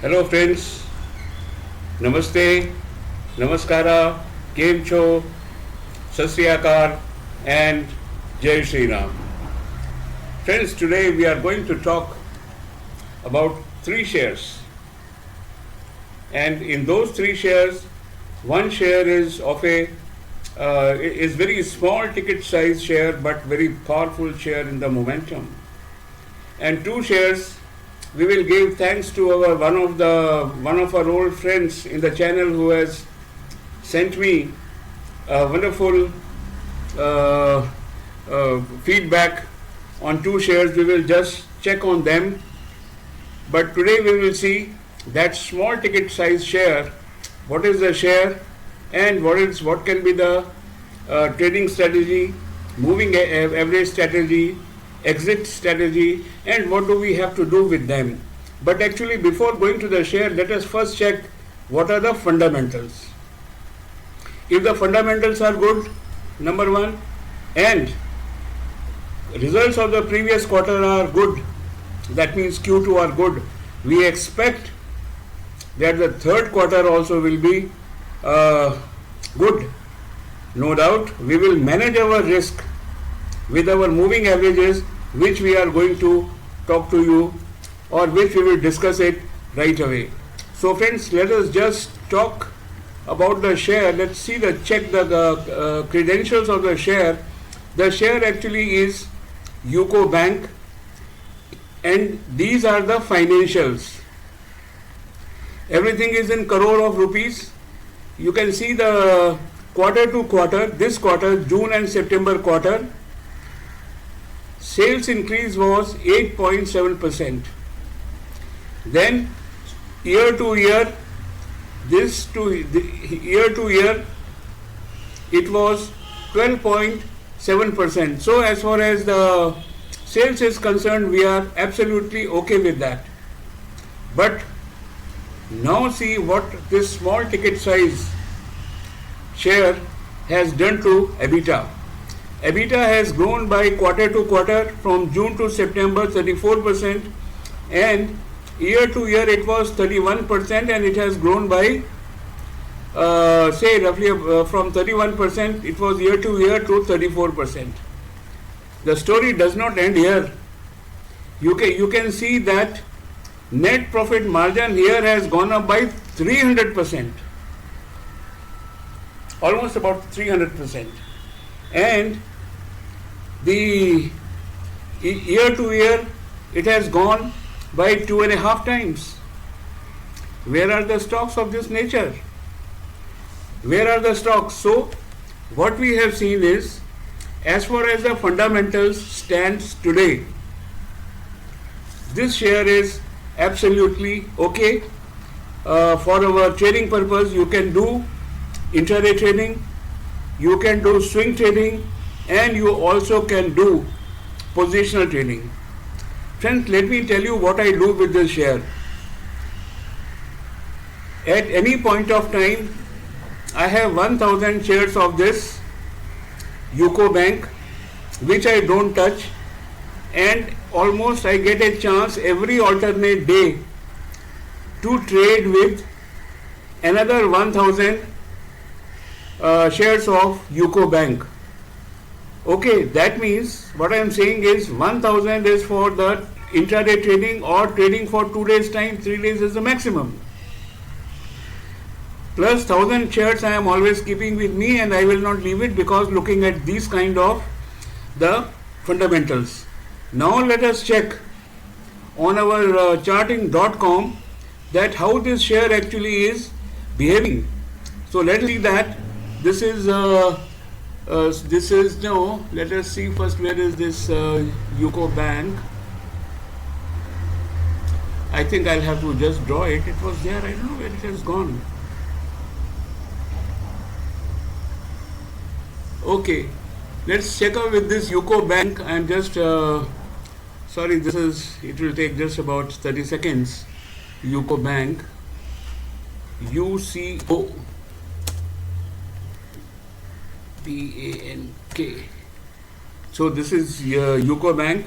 Hello friends, Namaste, Namaskara, Kem Cho, Sat Sri Akal and Jai Shri Ram. Friends, today we are going to talk about three shares, and in those three shares, one share is of a is very small ticket size share but very powerful share in the momentum, and two shares we will give thanks to our one of our old friends in the channel who has sent me a wonderful feedback on two shares. We will just check on them, but today we will see that small ticket size share, what is the share and what can be the trading strategy, moving average strategy, exit strategy, and what do we have to do with them. But actually, before going to the share, let us first check what are the fundamentals. If the fundamentals are good, number one, and results of the previous quarter are good, that means Q2 are good, we expect that the third quarter also will be good. No doubt, we will manage our risk with our moving averages, which we are going to talk to you, or which we will discuss it right away. So friends, let us just talk about the share. Let's see check the credentials of the share. The share actually is UCO Bank, and these are the financials. Everything is in crore of rupees. You can see the quarter to quarter, this quarter, June and September quarter, sales increase was 8.7%. Then year to year, year to year, it was 12.7%. So as far as the sales is concerned, we are absolutely okay with that. But now see what this small ticket size share has done to EBITDA. EBITDA has grown by quarter to quarter from June to September 34%, and year to year it was 31%, and it has grown by say roughly from 31% it was year to year to 34%. The story does not end here. You can see that net profit margin here has gone up by 300%, almost about 300%, and the year to year it has gone by 2.5 times. Where are the stocks of this nature? Where are the stocks? So what we have seen is, as far as the fundamentals stands today, this share is absolutely okay. For our trading purpose, you can do intraday trading, you can do swing trading, and you also can do positional trading. Friends, let me tell you what I do with this share. At any point of time, I have 1000 shares of this UCO Bank, which I don't touch, and almost I get a chance every alternate day to trade with another 1000 shares of UCO Bank. Okay, that means what I am saying is 1000 is for the intraday trading or trading for 2 days time, 3 days is the maximum. Plus 1000 shares I am always keeping with me, and I will not leave it because looking at these kind of the fundamentals. Now let us check on our charting.com that how this share actually is behaving. So let's see that this is no, let us see first where is this UCO Bank. I think I'll have to just draw it. It was there, I don't know where it has gone. Okay, let's check out with this UCO Bank. I'm just sorry, it will take just about 30 seconds. UCO Bank, UCO BANK. So this is UCO Bank.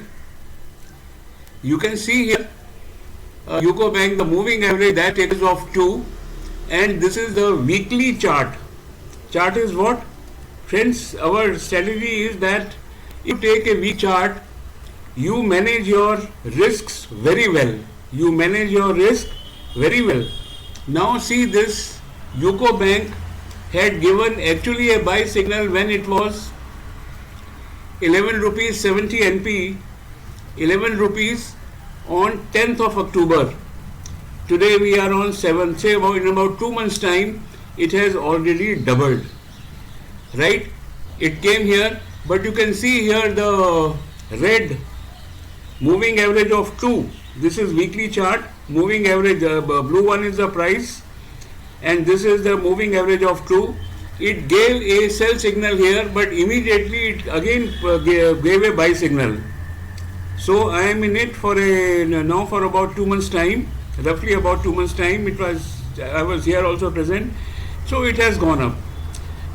You can see here UCO Bank, the moving average that is of 2, and this is the weekly chart. Chart is what? Friends, our strategy is that if you take a week chart, you manage your risks very well. You manage your risk very well. Now see this, UCO Bank had given actually a buy signal when it was 11 rupees 70 NP, 11 rupees on 10th of October. Today we are on 7th. Say in about 2 months time, it has already doubled. Right? It came here, but you can see here the red moving average of 2. This is weekly chart. Moving average, blue one is the price, and this is the moving average of 2. It gave a sell signal here, but immediately it again gave a buy signal. So I am in it for now for about 2 months time, roughly about 2 months time. I was here also present, so it has gone up.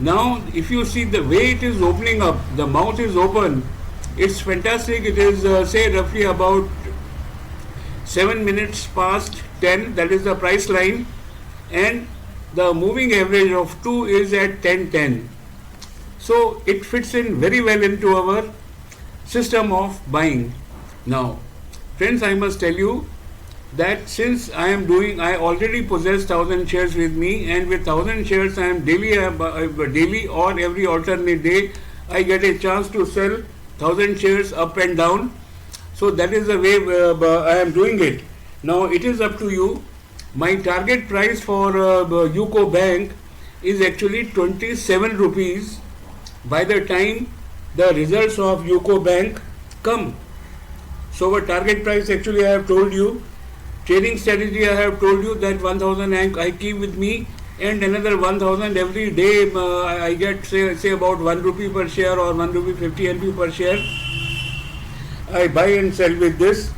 Now if you see the way it is opening up, the mouth is open, it's fantastic. It is say roughly about 7 minutes past 10, that is the price line, and the moving average of 2 is at 10.10. So it fits in very well into our system of buying. Now friends, I must tell you that since I already possess 1000 shares with me, and with 1000 shares I am daily or every alternate day I get a chance to sell 1000 shares up and down. So that is the way I am doing it. Now it is up to you. My target price for UCO Bank is actually 27 rupees by the time the results of UCO Bank come. So our target price, actually I have told you. Trading strategy, I have told you that 1000 I keep with me, and another 1000 every day I get say about 1 rupee per share or 1 rupee 50 NP per share. I buy and sell with this.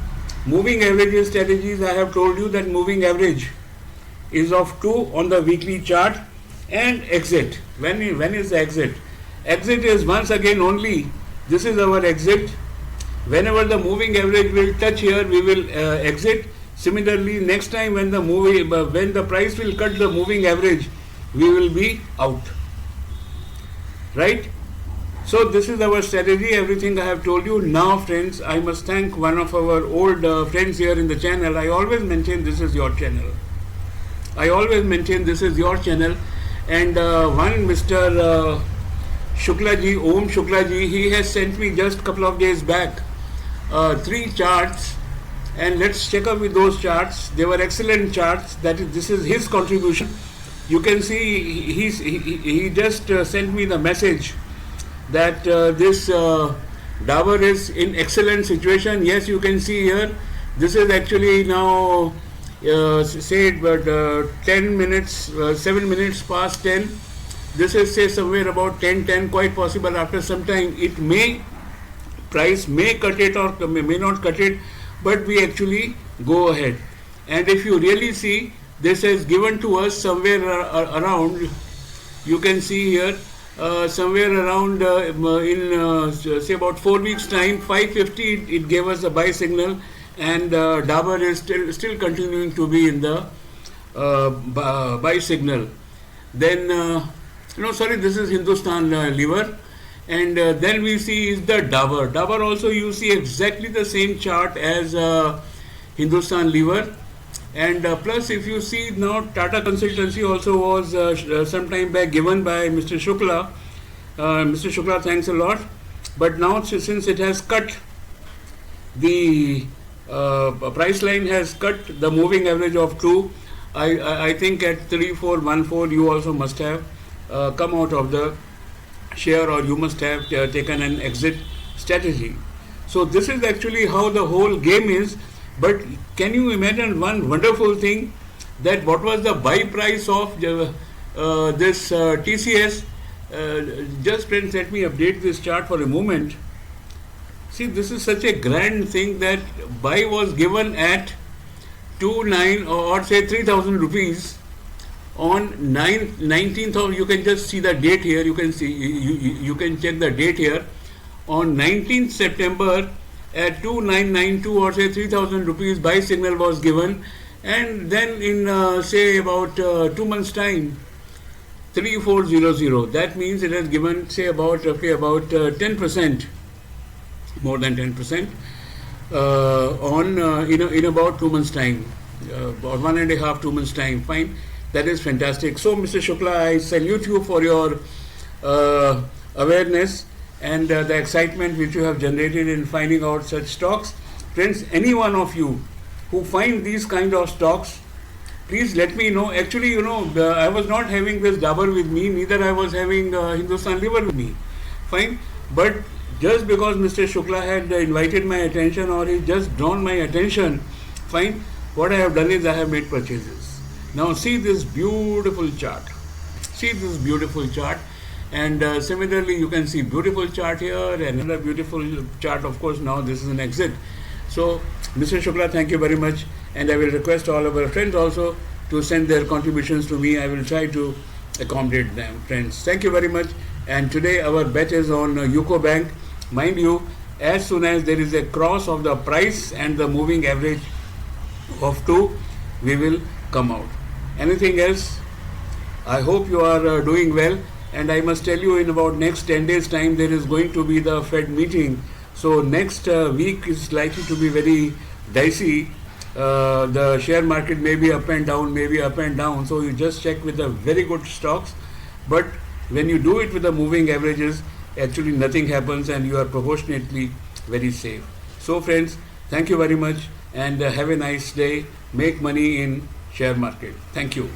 Moving averages strategies, I have told you that moving average is of 2 on the weekly chart, and exit. When is the exit? Exit is once again only, this is our exit. Whenever the moving average will touch here, we will exit. Similarly, next time when the price will cut the moving average, we will be out. Right? So this is our strategy, everything I have told you. Now friends, I must thank one of our old friends here in the channel. I always maintain this is your channel. And one Mr. Shuklaji, Om Shuklaji, he has sent me just a couple of days back 3 charts, and let's check up with those charts. They were excellent charts. This is his contribution. You can see he just sent me the message that this Dabur is in excellent situation. Yes, you can see here, this is actually now but 10 minutes 7 minutes past 10. This is say somewhere about 10:10. Quite possible after some time price may cut it or may not cut it, but we actually go ahead. And if you really see, this has given to us somewhere around, you can see here, somewhere around say about 4 weeks time, 550 it gave us a buy signal, and Dabur is still continuing to be in the buy signal. Then this is Hindustan Lever, and then we see is the Dabur. Dabur also you see exactly the same chart as Hindustan Lever. And plus, if you see now, Tata Consultancy also was some time back given by Mr. Shukla. Mr. Shukla, thanks a lot. But now, since it has cut, the price line has cut the moving average of 2. I think at 3414 you also must have come out of the share, or you must have taken an exit strategy. So this is actually how the whole game is. But can you imagine one wonderful thing, that what was the buy price of this TCS? Just friends, let me update this chart for a moment. See, this is such a grand thing that buy was given at 29 or say 3000 rupees on 19th of, you can just see the date here, you can see, you can check the date here. On 19th September, at 2992 or say 3000 rupees buy signal was given, and then in say about 2 months time 3400, that means it has given say about 10%, more than 10% on in about 2 months time, or 1.5 2 months time. Fine, that is fantastic. So Mr. Shukla, I salute you for your awareness and the excitement which you have generated in finding out such stocks. Friends, any one of you who find these kind of stocks, please let me know. Actually, I was not having this Dabur with me, neither I was having Hindustan Liver with me. Fine, but just because Mr. Shukla had invited my attention, or he just drawn my attention, fine, what I have done is I have made purchases. Now see this beautiful chart. See this beautiful chart. And similarly, you can see beautiful chart here, and another beautiful chart. Of course, now this is an exit. So, Mr. Shukla, thank you very much. And I will request all of our friends also to send their contributions to me. I will try to accommodate them. Friends, thank you very much. And today our bet is on UCO Bank. Mind you, as soon as there is a cross of the price and the moving average of 2, we will come out. Anything else? I hope you are doing well. And I must tell you, in about next 10 days time, there is going to be the Fed meeting. So next week is likely to be very dicey. The share market may be up and down, maybe up and down. So you just check with the very good stocks. But when you do it with the moving averages, actually nothing happens and you are proportionately very safe. So friends, thank you very much and have a nice day. Make money in share market. Thank you.